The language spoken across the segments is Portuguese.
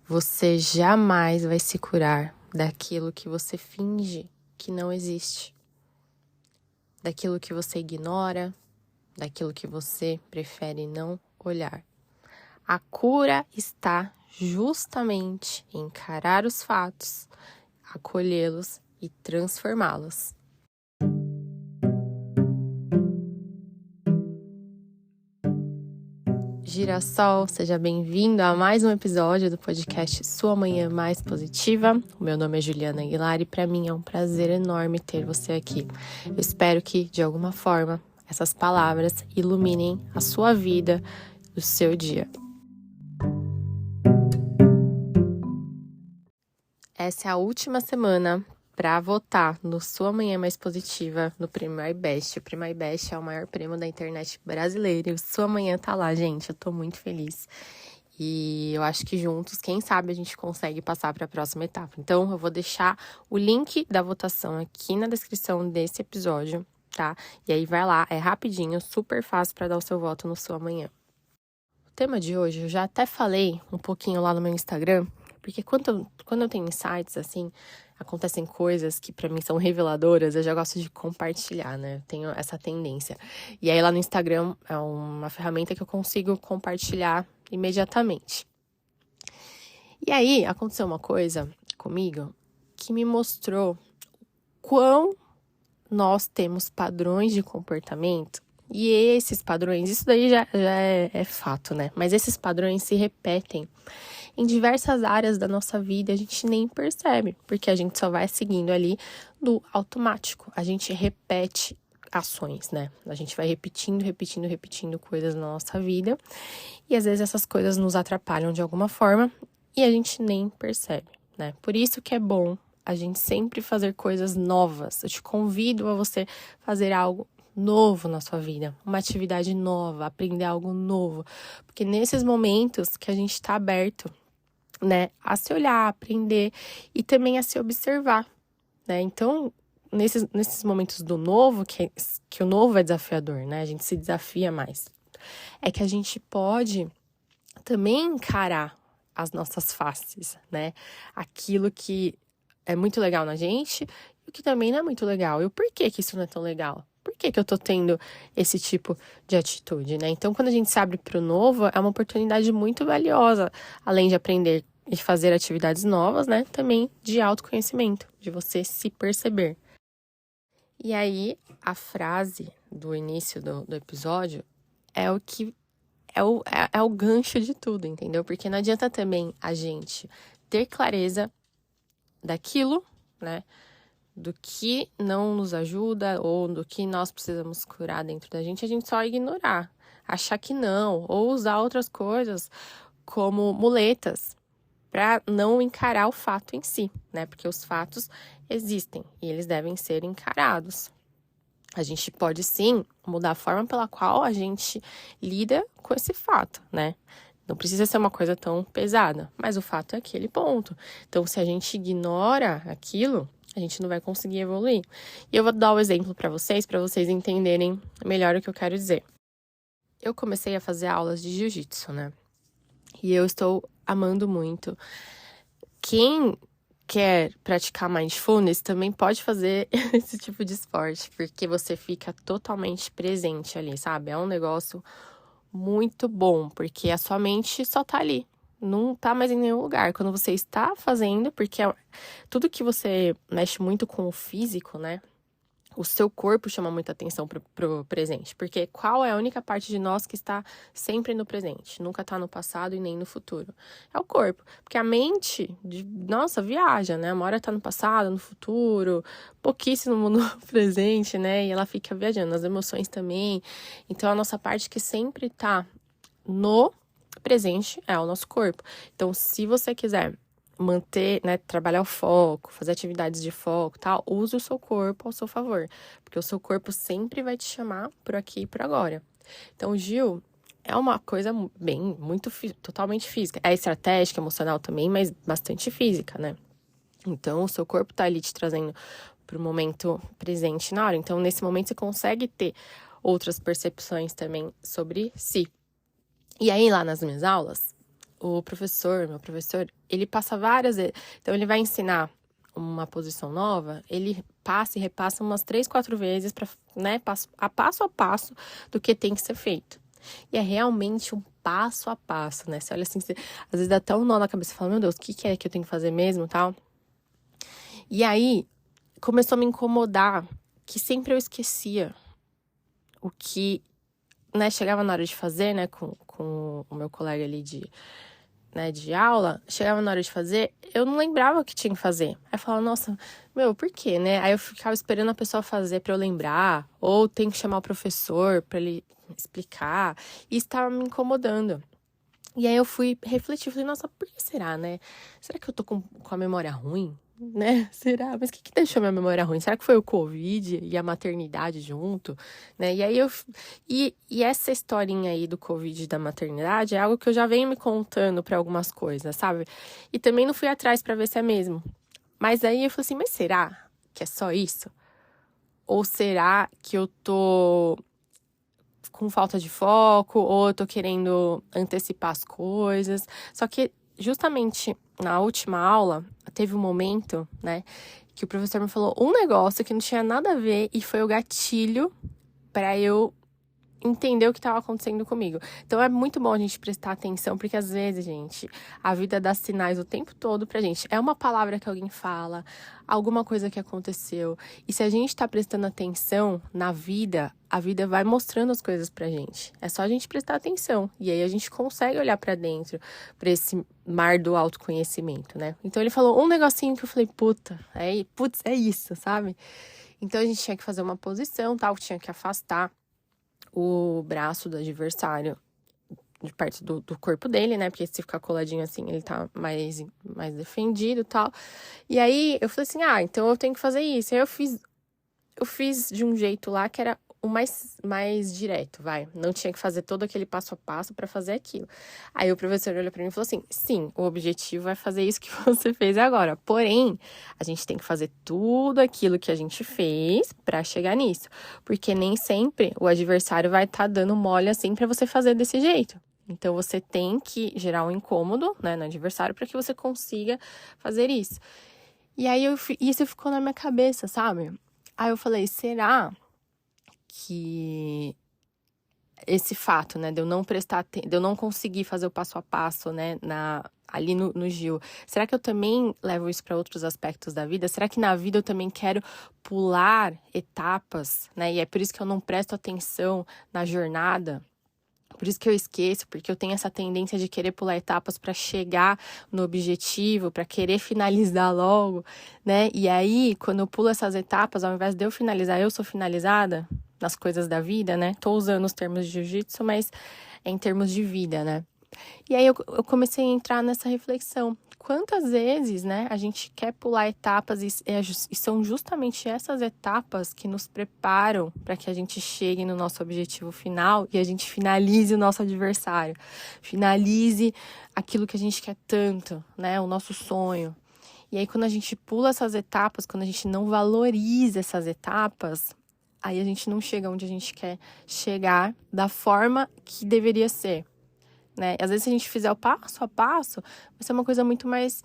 Você jamais vai se curar daquilo que você finge que não existe, daquilo que você ignora, daquilo que você prefere não olhar. A cura está justamente em encarar os fatos, acolhê-los e transformá-los. Girassol, seja bem-vindo a mais um episódio do podcast Sua Manhã Mais Positiva. O meu nome é Juliana Aguilar e para mim é um prazer enorme ter você aqui. Eu espero que, de alguma forma, essas palavras iluminem a sua vida, o seu dia. Essa é a última semana para votar no Sua Manhã Mais Positiva no Prêmio iBest. O Prêmio iBest é o maior prêmio da internet brasileira e o Sua Manhã tá lá, gente. Eu tô muito feliz. E eu acho que juntos, quem sabe, a gente consegue passar para a próxima etapa. Então, eu vou deixar o link da votação aqui na descrição desse episódio, tá? E aí vai lá, é rapidinho, super fácil para dar o seu voto no Sua Manhã. O tema de hoje, eu já até falei um pouquinho lá no meu Instagram, porque quando eu tenho insights, assim, acontecem coisas que pra mim são reveladoras, eu já gosto de compartilhar, né? Eu tenho essa tendência. E aí lá no Instagram é uma ferramenta que eu consigo compartilhar imediatamente. E aí aconteceu uma coisa comigo que me mostrou quão nós temos padrões de comportamento. E esses padrões, isso daí já é fato, né? Mas esses padrões se repetem em diversas áreas da nossa vida, a gente nem percebe, porque a gente só vai seguindo ali do automático. A gente repete ações, né? A gente vai repetindo coisas na nossa vida. E às vezes essas coisas nos atrapalham de alguma forma e a gente nem percebe, né? Por isso que é bom a gente sempre fazer coisas novas. Eu te convido a você fazer algo novo na sua vida, uma atividade nova, aprender algo novo. Porque nesses momentos que a gente está aberto, né, a se olhar, a aprender e também a se observar, né? Então, nesses momentos do novo, que o novo é desafiador, né? A gente se desafia mais. É que a gente pode também encarar as nossas faces, né? Aquilo que é muito legal na gente e o que também não é muito legal. E o porquê que isso não é tão legal? Por que eu tô tendo esse tipo de atitude, né? Então, quando a gente se abre para o novo, é uma oportunidade muito valiosa, além de aprender e fazer atividades novas, né? Também de autoconhecimento, de você se perceber. E aí, a frase do início do episódio é o que é o gancho de tudo, entendeu? Porque não adianta também a gente ter clareza daquilo, né? Do que não nos ajuda ou do que nós precisamos curar dentro da gente, a gente só ignorar, achar que não, ou usar outras coisas como muletas para não encarar o fato em si, né? Porque os fatos existem e eles devem ser encarados. A gente pode sim mudar a forma pela qual a gente lida com esse fato, né? Não precisa ser uma coisa tão pesada, mas o fato é aquele ponto. Então, se a gente ignora aquilo, a gente não vai conseguir evoluir. E eu vou dar o exemplo para vocês entenderem melhor o que eu quero dizer. Eu comecei a fazer aulas de jiu-jitsu, né? E eu estou amando muito. Quem quer praticar mindfulness também pode fazer esse tipo de esporte, porque você fica totalmente presente ali, sabe? É um negócio muito bom, porque a sua mente só tá ali, não tá mais em nenhum lugar. Quando você está fazendo, porque tudo que você mexe muito com o físico, né? O seu corpo chama muita atenção pro presente, porque qual é a única parte de nós que está sempre no presente, nunca tá no passado e nem no futuro? É o corpo, porque a mente, nossa, viaja, né? Uma hora tá no passado, no futuro, pouquíssimo no presente, né? E ela fica viajando, as emoções também. Então, a nossa parte que sempre tá no presente é o nosso corpo. Então, se você quiser manter, né, trabalhar o foco, fazer atividades de foco, tal, use o seu corpo ao seu favor, porque o seu corpo sempre vai te chamar por aqui e por agora. Então, Gil, é uma coisa totalmente física. É estratégica, emocional também, mas bastante física, né? Então, o seu corpo tá ali te trazendo pro momento presente na hora. Então, nesse momento, você consegue ter outras percepções também sobre si. E aí, lá nas minhas aulas, meu professor, ele passa várias vezes. Então, ele vai ensinar uma posição nova, ele passa e repassa umas 3, 4 vezes para, né, a passo do que tem que ser feito. E é realmente um passo a passo, né? Você olha assim, às vezes dá até um nó na cabeça e fala, meu Deus, o que é que eu tenho que fazer mesmo, tal? E aí, começou a me incomodar que sempre eu esquecia o que, né, chegava na hora de fazer, né, com o meu colega ali de aula, chegava na hora de fazer, eu não lembrava o que tinha que fazer. Aí eu falava, nossa, por quê, né? Aí eu ficava esperando a pessoa fazer pra eu lembrar, ou tem que chamar o professor pra ele explicar, e isso estava me incomodando. E aí eu fui refletir, falei, nossa, por que será, né? Será que eu tô com a memória ruim? Né? Será? Mas o que deixou minha memória ruim? Será que foi o Covid e a maternidade junto? Né? E aí e essa historinha aí do Covid e da maternidade é algo que eu já venho me contando para algumas coisas, sabe? E também não fui atrás para ver se é mesmo. Mas aí eu falei assim, mas será que é só isso? Ou será que eu tô com falta de foco, ou eu tô querendo antecipar as coisas? Só que justamente na última aula, teve um momento, né, que o professor me falou um negócio que não tinha nada a ver e foi o gatilho para eu entender o que estava acontecendo comigo. Então é muito bom a gente prestar atenção, porque às vezes, gente, a vida dá sinais o tempo todo pra gente. É uma palavra que alguém fala, alguma coisa que aconteceu. E se a gente tá prestando atenção na vida, a vida vai mostrando as coisas pra gente. É só a gente prestar atenção. E aí a gente consegue olhar pra dentro, pra esse mar do autoconhecimento, né? Então ele falou um negocinho que eu falei, putz, é isso, sabe? Então a gente tinha que fazer uma posição, tal, tinha que afastar o braço do adversário de perto do corpo dele, né? Porque se ficar coladinho assim, ele tá mais defendido e tal. E aí, eu falei assim, então eu tenho que fazer isso. Aí eu fiz de um jeito lá que era o mais direto, vai. Não tinha que fazer todo aquele passo a passo para fazer aquilo. Aí o professor olhou para mim e falou assim, sim, o objetivo é fazer isso que você fez agora. Porém, a gente tem que fazer tudo aquilo que a gente fez para chegar nisso. Porque nem sempre o adversário vai estar dando mole assim para você fazer desse jeito. Então, você tem que gerar um incômodo, né, no adversário para que você consiga fazer isso. E aí, isso ficou na minha cabeça, sabe? Aí eu falei, será que esse fato, né, de eu não conseguir fazer o passo a passo, né, ali no Gil, será que eu também levo isso para outros aspectos da vida? Será que na vida eu também quero pular etapas, né? E é por isso que eu não presto atenção na jornada? Por isso que eu esqueço, porque eu tenho essa tendência de querer pular etapas para chegar no objetivo, para querer finalizar logo, né? E aí, quando eu pulo essas etapas, ao invés de eu finalizar, eu sou finalizada nas coisas da vida, né? Tô usando os termos de jiu-jitsu, mas é em termos de vida, né? E aí eu comecei a entrar nessa reflexão. Quantas vezes, né, a gente quer pular etapas e são justamente essas etapas que nos preparam para que a gente chegue no nosso objetivo final e a gente finalize o nosso adversário, finalize aquilo que a gente quer tanto, né, o nosso sonho. E aí quando a gente pula essas etapas, quando a gente não valoriza essas etapas, aí a gente não chega onde a gente quer chegar da forma que deveria ser. Né? Às vezes, se a gente fizer o passo a passo, vai ser uma coisa muito mais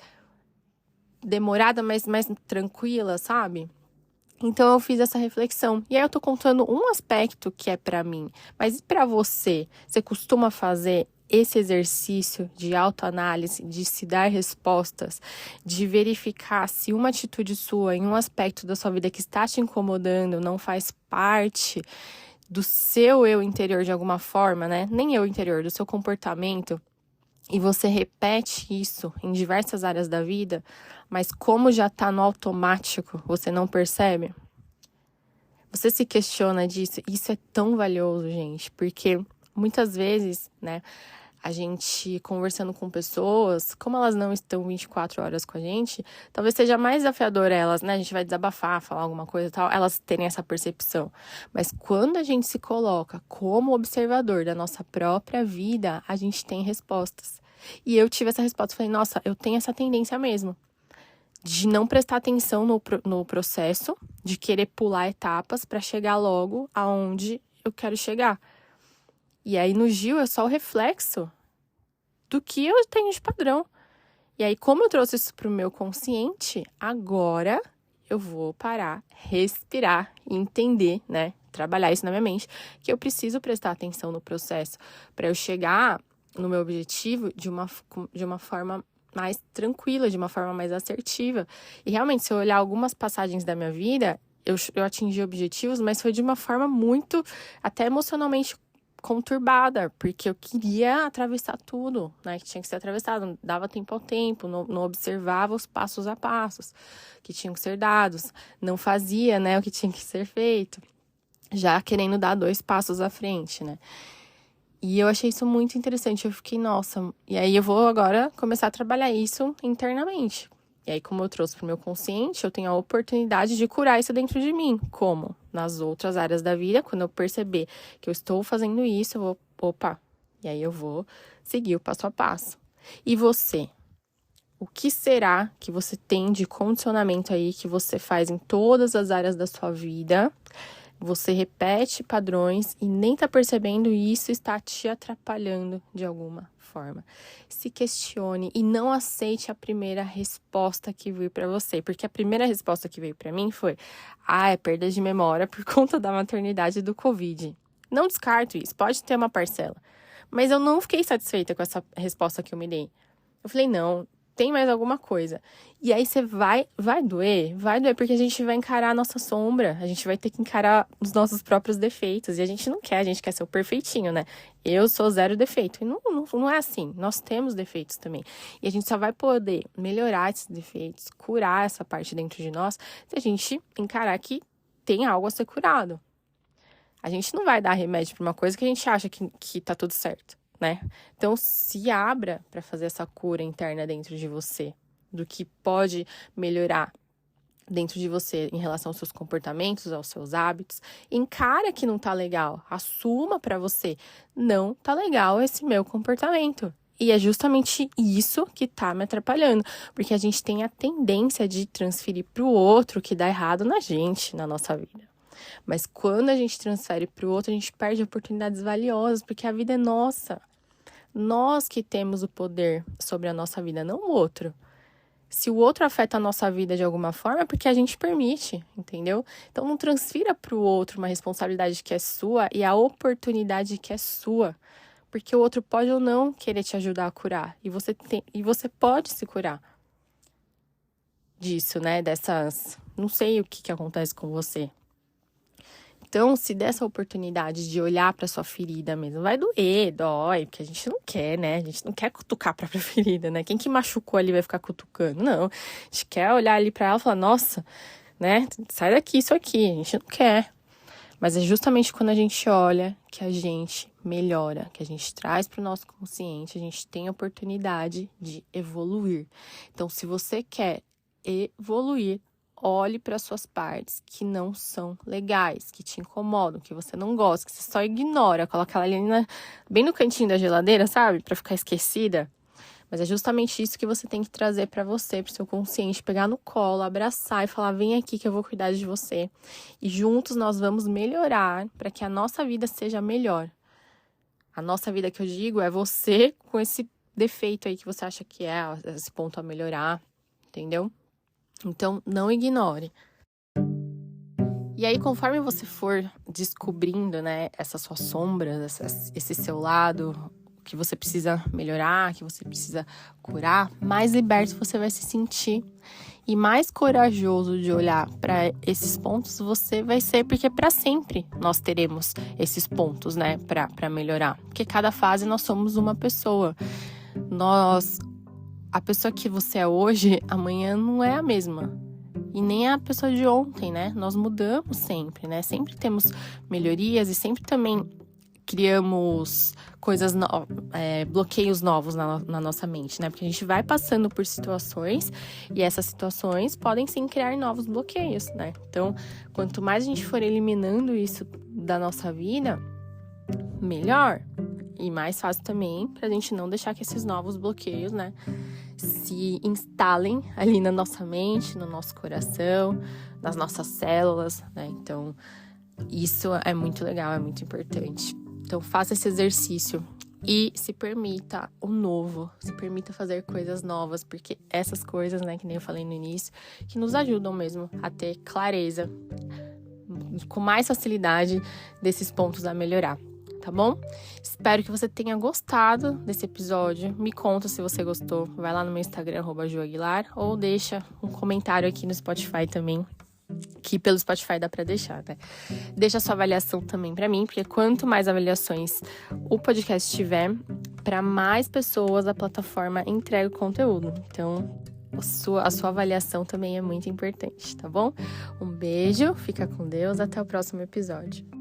demorada, mais tranquila, sabe? Então, eu fiz essa reflexão. E aí, eu tô contando um aspecto que é pra mim. Mas e pra você? Você costuma fazer esse exercício de autoanálise, de se dar respostas, de verificar se uma atitude sua em um aspecto da sua vida que está te incomodando não faz parte do seu eu interior de alguma forma, né? Nem eu interior, do seu comportamento. E você repete isso em diversas áreas da vida, mas como já tá no automático, você não percebe? Você se questiona disso? Isso é tão valioso, gente, porque muitas vezes, né, a gente conversando com pessoas, como elas não estão 24 horas com a gente, talvez seja mais desafiador elas, né? A gente vai desabafar, falar alguma coisa e tal, elas terem essa percepção. Mas quando a gente se coloca como observador da nossa própria vida, a gente tem respostas. E eu tive essa resposta, falei, nossa, eu tenho essa tendência mesmo. De não prestar atenção no processo, de querer pular etapas para chegar logo aonde eu quero chegar. E aí, no Gil, é só o reflexo do que eu tenho de padrão. E aí, como eu trouxe isso pro meu consciente, agora eu vou parar, respirar e entender, né? Trabalhar isso na minha mente, que eu preciso prestar atenção no processo para eu chegar no meu objetivo de uma forma mais tranquila, de uma forma mais assertiva. E realmente, se eu olhar algumas passagens da minha vida, eu atingi objetivos, mas foi de uma forma muito, até emocionalmente conturbada, porque eu queria atravessar tudo, né, que tinha que ser atravessado, não dava tempo ao tempo, não observava os passos a passos que tinham que ser dados, não fazia, né, o que tinha que ser feito, já querendo dar 2 passos à frente, né. E eu achei isso muito interessante, eu fiquei, nossa, e aí eu vou agora começar a trabalhar isso internamente. E aí, como eu trouxe para o meu consciente, eu tenho a oportunidade de curar isso dentro de mim. Como? Nas outras áreas da vida, quando eu perceber que eu estou fazendo isso, eu vou, opa, e aí eu vou seguir o passo a passo. E você? O que será que você tem de condicionamento aí que você faz em todas as áreas da sua vida? Você repete padrões e nem tá percebendo e isso está te atrapalhando de alguma forma. Se questione e não aceite a primeira resposta que veio para você, porque a primeira resposta que veio para mim foi: é perda de memória por conta da maternidade e do Covid. Não descarto isso, pode ter uma parcela. Mas eu não fiquei satisfeita com essa resposta que eu me dei. Eu falei, não, tem mais alguma coisa. E aí você vai doer, porque a gente vai encarar a nossa sombra, a gente vai ter que encarar os nossos próprios defeitos, e a gente não quer, a gente quer ser o perfeitinho, né? Eu sou 0 defeito, e não é assim, nós temos defeitos também. E a gente só vai poder melhorar esses defeitos, curar essa parte dentro de nós, se a gente encarar que tem algo a ser curado. A gente não vai dar remédio para uma coisa que a gente acha que tá tudo certo, né? Então, se abra para fazer essa cura interna dentro de você, do que pode melhorar dentro de você em relação aos seus comportamentos, aos seus hábitos. Encara que não tá legal, assuma para você, não tá legal esse meu comportamento. E é justamente isso que tá me atrapalhando, porque a gente tem a tendência de transferir pro outro o que dá errado na gente, na nossa vida. Mas quando a gente transfere pro outro, a gente perde oportunidades valiosas, porque a vida é nossa. Nós que temos o poder sobre a nossa vida, não o outro. Se o outro afeta a nossa vida de alguma forma, é porque a gente permite, entendeu? Então não transfira para o outro uma responsabilidade que é sua e a oportunidade que é sua. Porque o outro pode ou não querer te ajudar a curar. E você pode se curar disso, né? Não sei o que acontece com você. Então, se der essa oportunidade de olhar para sua ferida mesmo, vai doer, dói, porque a gente não quer, né? A gente não quer cutucar a própria ferida, né? Quem que machucou ali vai ficar cutucando? Não, a gente quer olhar ali para ela e falar, nossa, né? Sai daqui, isso aqui, a gente não quer. Mas é justamente quando a gente olha que a gente melhora, que a gente traz para o nosso consciente, a gente tem a oportunidade de evoluir. Então, se você quer evoluir, olhe para suas partes que não são legais, que te incomodam, que você não gosta, que você só ignora, coloca ela ali bem no cantinho da geladeira, sabe? Para ficar esquecida. Mas é justamente isso que você tem que trazer para você, pro seu consciente, pegar no colo, abraçar e falar: vem aqui que eu vou cuidar de você. E juntos nós vamos melhorar para que a nossa vida seja melhor. A nossa vida que eu digo é você com esse defeito aí que você acha que é, esse ponto a melhorar, entendeu? Então, não ignore. E aí, conforme você for descobrindo, né, essas suas sombras, esse seu lado, que você precisa melhorar, que você precisa curar, mais liberto você vai se sentir. E mais corajoso de olhar para esses pontos você vai ser, porque para sempre nós teremos esses pontos, né, para melhorar. Porque cada fase nós somos uma pessoa. A pessoa que você é hoje, amanhã não é a mesma. E nem a pessoa de ontem, né? Nós mudamos sempre, né? Sempre temos melhorias e sempre também criamos bloqueios novos na nossa mente, né? Porque a gente vai passando por situações e essas situações podem sim criar novos bloqueios, né? Então, quanto mais a gente for eliminando isso da nossa vida, melhor. E mais fácil também pra gente não deixar que esses novos bloqueios, né, se instalem ali na nossa mente, no nosso coração, nas nossas células, né? Então, isso é muito legal, é muito importante. Então, faça esse exercício E se permita o novo, se permita fazer coisas novas, porque essas coisas, né, que nem eu falei no início, que nos ajudam mesmo a ter clareza, com mais facilidade, desses pontos a melhorar, tá bom? Espero que você tenha gostado desse episódio. Me conta se você gostou. Vai lá no meu Instagram, @joaguilar, ou deixa um comentário aqui no Spotify também, que pelo Spotify dá pra deixar, né? Deixa a sua avaliação também pra mim, porque quanto mais avaliações o podcast tiver, para mais pessoas a plataforma entrega o conteúdo. Então, a sua avaliação também é muito importante, tá bom? Um beijo, fica com Deus, até o próximo episódio.